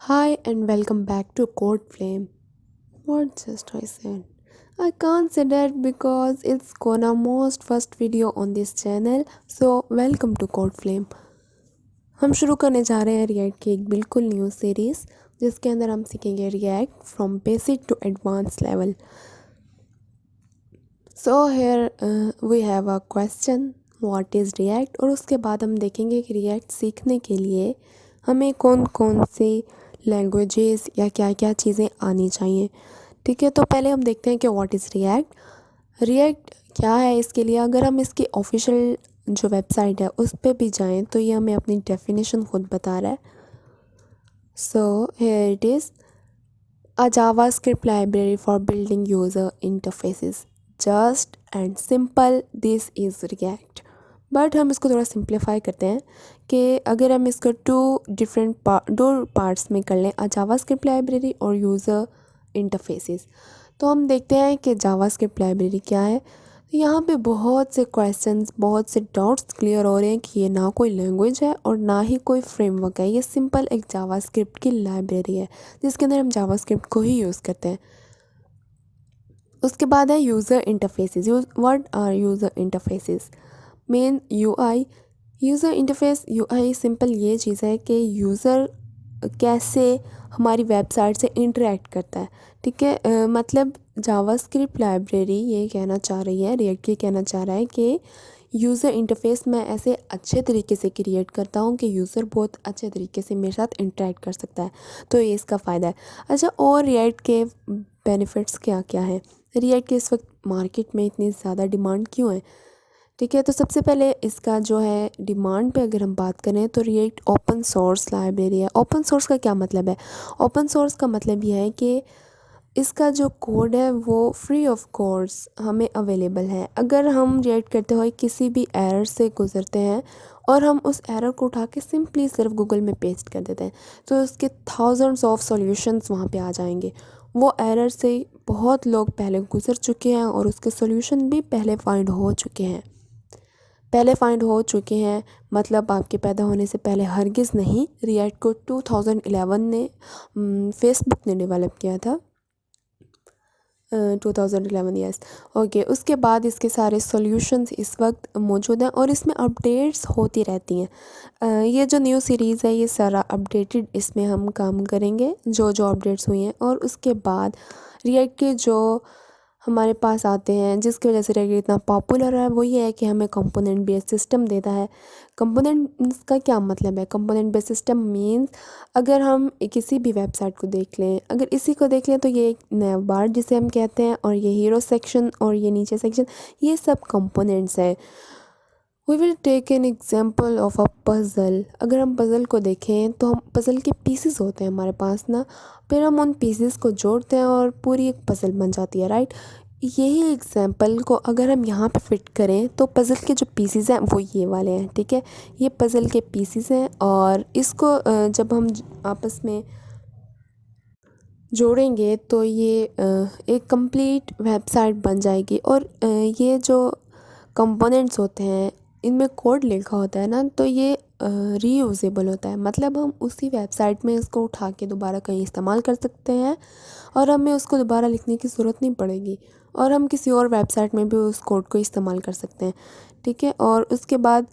Hi and welcome back to Code Flame. What just I said? I can't say that because it's gonna most first video on this channel. So welcome to Code Flame. हम शुरू करने जा रहे हैं react की एक बिल्कुल new series जिसके अंदर हम सीखेंगे React from basic to advance level. So here we have a question what is React और उसके बाद हम देखेंगे कि रिएक्ट सीखने के लिए हमें कौन कौन सी लैंग्वेजेस या क्या क्या चीज़ें आनी चाहिए. ठीक है, तो पहले हम देखते हैं कि व्हाट इज़ रिएक्ट. रिएक्ट क्या है इसके लिए अगर हम इसकी ऑफिशियल जो वेबसाइट है उस पर भी जाएं तो ये हमें अपनी डेफिनेशन खुद बता रहा है. So here it is a JavaScript library for building user interfaces. Just and simple, this is React. But हम इसको थोड़ा सिंप्लीफाई करते हैं कि अगर हम इसको दो पार्ट्स में कर लें, जावास्क्रिप्ट लाइब्रेरी और यूज़र इंटरफेसेस, तो हम देखते हैं कि जावास्क्रिप्ट लाइब्रेरी क्या है. तो यहाँ पे बहुत से क्वेश्चंस, बहुत से डाउट्स क्लियर हो रहे हैं कि ये ना कोई लैंग्वेज है और ना ही कोई फ्रेमवर्क है. ये सिंपल एक जावास्क्रिप्ट की लाइब्रेरी है जिसके अंदर हम जावास्क्रिप्ट को ही यूज़ करते हैं. उसके बाद है user interfaces. What are user interfaces? Main UI. User interface UI simple ये चीज़ है कि यूज़र कैसे हमारी वेबसाइट से इंटरेक्ट करता है. ठीक है, मतलब जावास्क्रिप्ट लाइब्रेरी ये कहना चाह रही है, रिएक्ट ये कहना चाह रहा है कि यूज़र इंटरफेस मैं ऐसे अच्छे तरीके से क्रिएट करता हूँ कि यूज़र बहुत अच्छे तरीके से मेरे साथ इंटरेक्ट कर सकता है. तो ये इसका फ़ायदा है. अच्छा, और रिएक्ट के बेनिफिट्स क्या क्या हैं? रिएक्ट के इस वक्त मार्केट में इतनी ज़्यादा डिमांड क्यों है? ठीक है, तो सबसे पहले इसका जो है डिमांड पे अगर हम बात करें तो रिएक्ट ओपन सोर्स लाइब्रेरी है. ओपन सोर्स का क्या मतलब है? ओपन सोर्स का मतलब ये है कि इसका जो कोड है वो फ्री ऑफ कोर्स हमें अवेलेबल है. अगर हम रिएक्ट करते हुए किसी भी एरर से गुजरते हैं और हम उस एरर को उठा के सिंपली सिर्फ गूगल में पेस्ट कर देते हैं तो उसके थाउजेंड्स ऑफ सॉल्यूशंस वहाँ पे आ जाएंगे. वो एरर से बहुत लोग पहले गुजर चुके हैं और उसके सॉल्यूशन भी पहले फाइंड हो चुके हैं. मतलब आपके पैदा होने से पहले हरगिज़ नहीं. रिएक्ट को 2011 ने फेसबुक ने डेवलप किया था. 2011, यस. ओके, उसके बाद इसके सारे सॉल्यूशंस इस वक्त मौजूद हैं और इसमें अपडेट्स होती रहती हैं. ये जो न्यू सीरीज़ है ये सारा अपडेटेड इसमें हम काम करेंगे जो जो अपडेट्स हुई हैं. और उसके बाद रिएक्ट के जो हमारे पास आते हैं जिसकी वजह से रिएक्ट इतना पॉपुलर है वो ये है कि हमें कंपोनेंट बेस्ड सिस्टम देता है. कंपोनेंट्स का क्या मतलब है? कंपोनेंट बेस्ड सिस्टम मीन्स अगर हम किसी भी वेबसाइट को देख लें, अगर इसी को देख लें तो ये एक नैव बार जिसे हम कहते हैं और ये हीरो सेक्शन और ये नीचे सेक्शन, ये सब कंपोनेंट्स हैं. We will take an example of a puzzle. अगर हम पज़ल को देखें तो हम पज़ल के पीसेस होते हैं हमारे पास ना, फिर हम उन पीसेस को जोड़ते हैं और पूरी एक पज़ल बन जाती है, राइट. यही एग्जाम्पल को अगर हम यहाँ पे फिट करें तो पज़ल के जो पीसेस हैं वो ये वाले हैं. ठीक है, ये पज़ल के पीसेस हैं और इसको जब हम आपस में जोड़ेंगे तो ये एक कंप्लीट वेबसाइट बन जाएगी. और ये जो कंपोनेंट्स होते हैं इनमें कोड लिखा होता है ना, तो ये रीयूजेबल होता है. मतलब हम उसी वेबसाइट में इसको उठा के दोबारा कहीं इस्तेमाल कर सकते हैं और हमें उसको दोबारा लिखने की ज़रूरत नहीं पड़ेगी और हम किसी और वेबसाइट में भी उस कोड को इस्तेमाल कर सकते हैं. ठीक है, और उसके बाद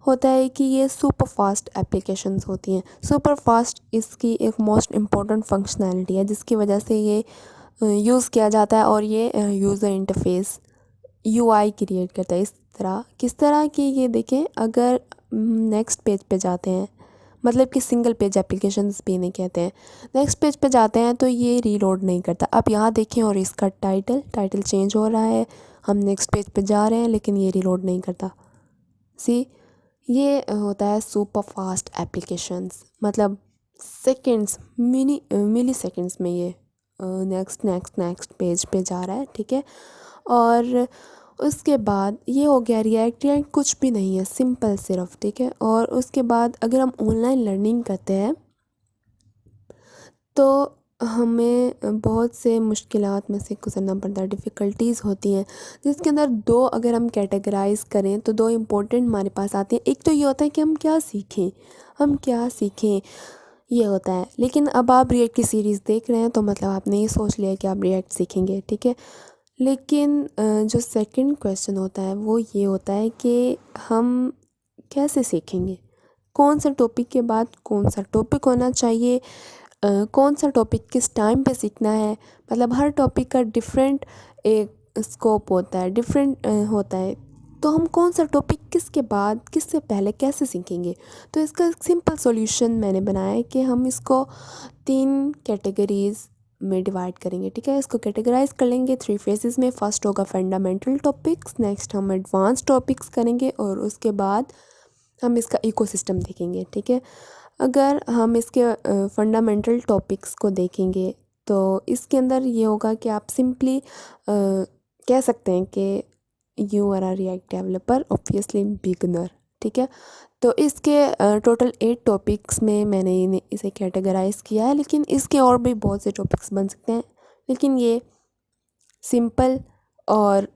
होता है कि ये सुपर फास्ट एप्लीकेशंस होती हैं. सुपर फास्ट इसकी एक मोस्ट इम्पॉर्टेंट फंक्शनैलिटी है जिसकी वजह से ये यूज़ किया जाता है. और ये यूज़र इंटरफेस यूआई क्रिएट करता है. इस तरह किस तरह की, ये देखें अगर नेक्स्ट पेज पे जाते हैं, मतलब कि सिंगल पेज एप्लीकेशंस भी नहीं कहते हैं, नेक्स्ट पेज पे जाते हैं तो ये रीलोड नहीं करता. अब यहाँ देखें और इसका टाइटल चेंज हो रहा है, हम नेक्स्ट पेज पे जा रहे हैं लेकिन ये रीलोड नहीं करता. सी, ये होता है सुपर फास्ट एप्लीकेशंस. मतलब सेकंड्स, मिली सेकंड्स में ये नेक्स्ट पेज पे जा रहा है. ठीक है, और उसके बाद ये हो गया रिएक्ट कुछ भी नहीं है, सिंपल सिर्फ. ठीक है, और उसके बाद अगर हम ऑनलाइन लर्निंग करते हैं तो हमें बहुत से मुश्किलात में से गुज़रना पड़ता है, डिफ़िकल्टीज़ होती हैं जिसके अंदर दो अगर हम कैटेगराइज़ करें तो दो इम्पोर्टेंट हमारे पास आते हैं. एक तो ये होता है कि हम क्या सीखें. ये होता है। लेकिन अब आप रिएक्ट की सीरीज़ देख रहे हैं तो मतलब आपने ये सोच लिया कि आप रिएक्ट सीखेंगे, ठीक है। लेकिन जो सेकंड क्वेश्चन होता है वो ये होता है कि हम कैसे सीखेंगे, कौन सा टॉपिक के बाद कौन सा टॉपिक होना चाहिए, कौन सा टॉपिक किस टाइम पे सीखना है। मतलब हर टॉपिक का डिफरेंट एक स्कोप होता है, डिफरेंट होता है। तो हम कौन सा टॉपिक किसके बाद किससे पहले कैसे सीखेंगे। तो इसका सिंपल सॉल्यूशन मैंने बनाया है कि हम इसको 3 कैटेगरीज़ में डिवाइड करेंगे, ठीक है। इसको कैटेगराइज कर लेंगे 3 फेजेस में। फर्स्ट होगा फंडामेंटल टॉपिक्स, नेक्स्ट हम एडवांस टॉपिक्स करेंगे और उसके बाद हम इसका इकोसिस्टम देखेंगे, ठीक है। अगर हम इसके फंडामेंटल टॉपिक्स को देखेंगे तो इसके अंदर ये होगा कि आप सिंपली कह सकते हैं कि you are a React developer obviously beginner, ठीक है। तो इसके टोटल 8 टॉपिक्स में मैंने इसे कैटेगराइज किया है, लेकिन इसके और भी बहुत से टॉपिक्स बन सकते हैं, लेकिन ये सिंपल और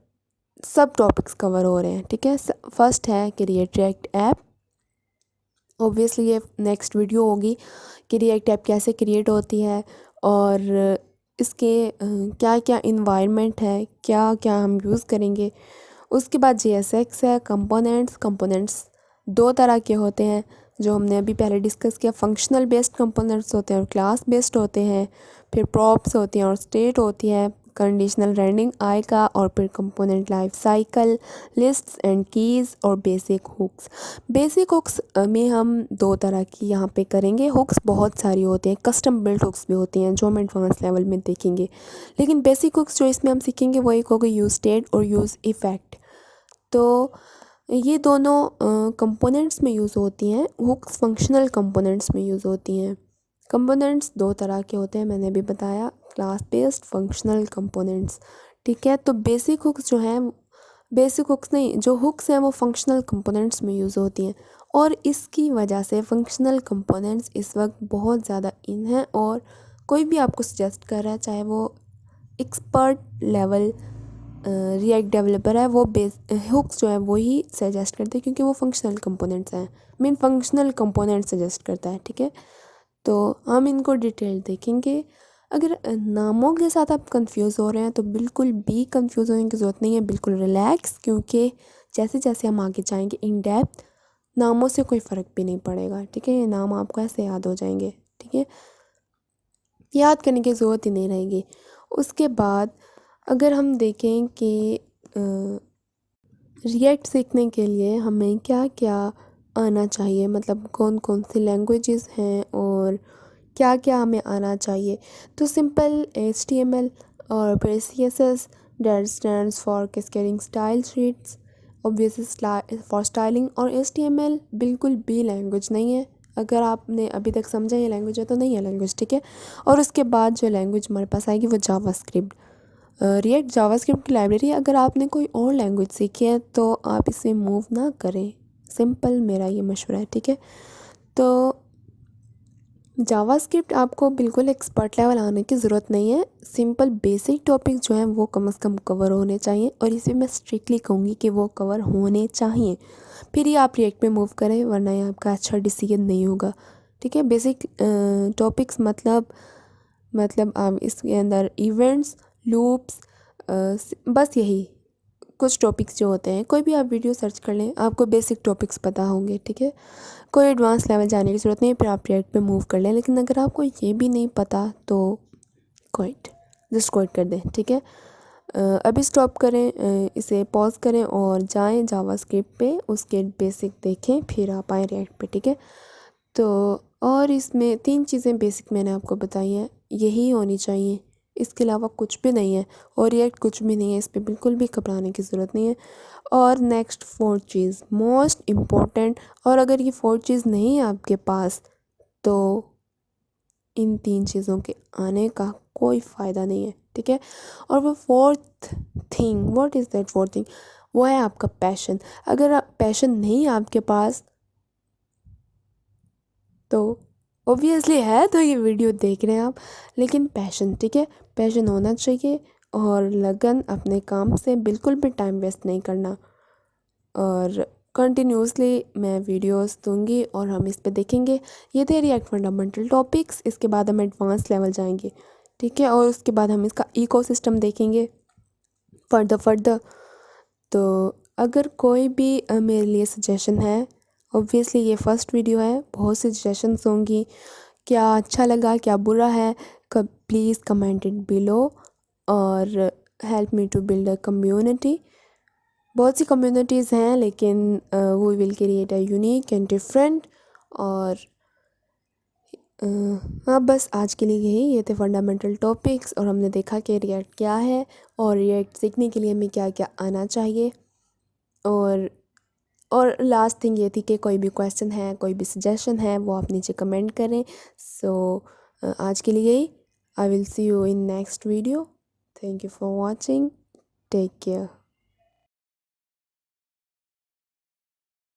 सब टॉपिक्स कवर हो रहे हैं, ठीक है। फर्स्ट है क्रिएट रिएक्ट ऐप। ऑब्वियसली ये नेक्स्ट वीडियो होगी कि रिएक्ट ऐप कैसे क्रिएट होती है और इसके क्या क्या इन्वायरमेंट है, क्या क्या हम यूज़ करेंगे। उसके बाद JSX है। कंपोनेंट्स 2 तरह के होते हैं जो हमने अभी पहले डिस्कस किया। फंक्शनल बेस्ड कंपोनेंट्स होते हैं और क्लास बेस्ड होते हैं। फिर प्रॉप्स होती हैं और स्टेट होती है। कंडीशनल रेंडरिंग आएगा और फिर component life cycle, lists and keys और बेसिक हुक्स। बेसिक हुक्स में हम 2 तरह की यहाँ पे करेंगे। हुक्स बहुत सारी होती हैं, कस्टम बिल्ट हुक्स भी होती हैं जो हम एडवांस लेवल में देखेंगे, लेकिन बेसिक हुक्स जो इसमें हम सीखेंगे वो एक होगा यूज़ स्टेट और यूज़ इफ़ेक्ट। तो ये दोनों कंपोनेंट्स में यूज़ होती हैं। हुक्स फंक्शनल कंपोनेंट्स में यूज़ होती हैं। कंपोनेंट्स 2 तरह के होते हैं, मैंने अभी बताया, क्लास बेस्ड, फंक्शनल कंपोनेंट्स, ठीक है। तो बेसिक हुक्स जो हैं, बेसिक हुक्स नहीं, जो हुक्स हैं वो फंक्शनल कंपोनेंट्स में यूज़ होती हैं और इसकी वजह से फंक्शनल कंपोनेंट्स इस वक्त बहुत ज़्यादा इन हैं और कोई भी आपको सजेस्ट कर रहा है, चाहे वो एक्सपर्ट लेवल रिएक्ट डेवलपर है, वो बेस हुक्स जो है वो ही सजेस्ट करते हैं क्योंकि वो फंक्शनल कंपोनेंट्स हैं। मीन फंक्शनल कंपोनेंट सजेस्ट करता है, ठीक है। तो हम इनको डिटेल देखेंगे। अगर नामों के साथ आप कंफ्यूज हो रहे हैं तो बिल्कुल भी कंफ्यूज होने की ज़रूरत नहीं है, बिल्कुल रिलैक्स, क्योंकि जैसे जैसे हम आगे जाएंगे इन डेप्थ नामों से कोई फ़र्क भी नहीं पड़ेगा, ठीक है। ये नाम आपको ऐसे याद हो जाएंगे, ठीक है, याद करने की ज़रूरत ही नहीं रहेगी। उसके बाद अगर हम देखें कि रिएक्ट सीखने के लिए हमें क्या क्या आना चाहिए, मतलब कौन कौन सी लैंग्वेजेस हैं और क्या क्या हमें आना चाहिए, तो सिंपल HTML और फिर CSS, that stands for cascading style sheets, obviously for styling. और HTML बिल्कुल भी लैंग्वेज नहीं है, अगर आपने अभी तक समझा ये लैंग्वेज है तो नहीं है लैंग्वेज, ठीक है। और उसके बाद जो लैंग्वेज हमारे पास आएगी वो जावास्क्रिप्ट। रिएक्ट जावास्क्रिप्ट की लाइब्रेरी। अगर आपने कोई और लैंग्वेज सीखी है तो आप इसे मूव ना करें, सिंपल मेरा ये मशवरा है, ठीक है। तो जावास्क्रिप्ट आपको बिल्कुल एक्सपर्ट लेवल आने की ज़रूरत नहीं है, सिंपल बेसिक टॉपिक जो हैं वो कम से कम कवर होने चाहिए और इसे मैं स्ट्रिक्टली कहूँगी कि वो कवर होने चाहिए, फिर ही आप रिएक्ट में मूव करें, वरना ये आपका अच्छा डिसीजन नहीं होगा, ठीक है। बेसिक टॉपिक्स मतलब आप इसके अंदर इवेंट्स, लूप्स, बस यही कुछ टॉपिक्स जो होते हैं। कोई भी आप वीडियो सर्च कर लें आपको बेसिक टॉपिक्स पता होंगे, ठीक है। कोई एडवांस लेवल जाने की ज़रूरत नहीं है, फिर आप रिएक्ट पे मूव कर लें। लेकिन अगर आपको ये भी नहीं पता तो जस्ट क्विट कर दें, ठीक है। अभी स्टॉप करें, इसे पॉज करें और जाएं जावास्क्रिप्ट पे, उसके बेसिक देखें, फिर आप आएँ रिएक्ट पे, ठीक है। तो और इसमें 3 चीज़ें बेसिक मैंने आपको बताई हैं, यही होनी चाहिए, इसके अलावा कुछ भी नहीं है। और रिएक्ट कुछ भी नहीं है, इस पर बिल्कुल भी घबराने की ज़रूरत नहीं है। और नेक्स्ट 4th चीज़ मोस्ट इम्पॉर्टेंट, और अगर ये 4th चीज़ नहीं है आपके पास तो इन 3 चीज़ों के आने का कोई फ़ायदा नहीं है, ठीक है। और वो 4th thing, what is that 4th thing, वो है आपका पैशन। अगर पैशन नहीं है आपके पास तो ऑब्वियसली है तो ये वीडियो देख रहे हैं आप, लेकिन पैशन, ठीक है, पैशन होना चाहिए और लगन, अपने काम से बिल्कुल भी टाइम वेस्ट नहीं करना। और कंटिन्यूसली मैं वीडियोस दूंगी और हम इस पे देखेंगे। ये थे रिएक्ट फंडामेंटल टॉपिक्स, इसके बाद हम एडवांस लेवल जाएंगे, ठीक है, और उसके बाद हम इसका इकोसिस्टम देखेंगे फर्दर। तो अगर कोई भी मेरे लिए सजेशन है, ऑब्वियसली ये फर्स्ट वीडियो है, बहुत सी सजेशंस होंगी, क्या अच्छा लगा क्या बुरा है, प्लीज़ कमेंट इट बिलो और help me to build a community. बहुत सी कम्युनिटीज़ हैं लेकिन we will create a unique and different. और हाँ, बस आज के लिए यही, ये थे फंडामेंटल टॉपिक्स और हमने देखा कि रिएक्ट क्या है और रिएक्ट सीखने के लिए हमें क्या क्या आना चाहिए। और लास्ट थिंग ये थी कि कोई भी क्वेश्चन है, कोई भी सजेशन है, वो आप नीचे कमेंट करें। सो आज के लिए यही, I will see you in next video. Thank you for watching, take care.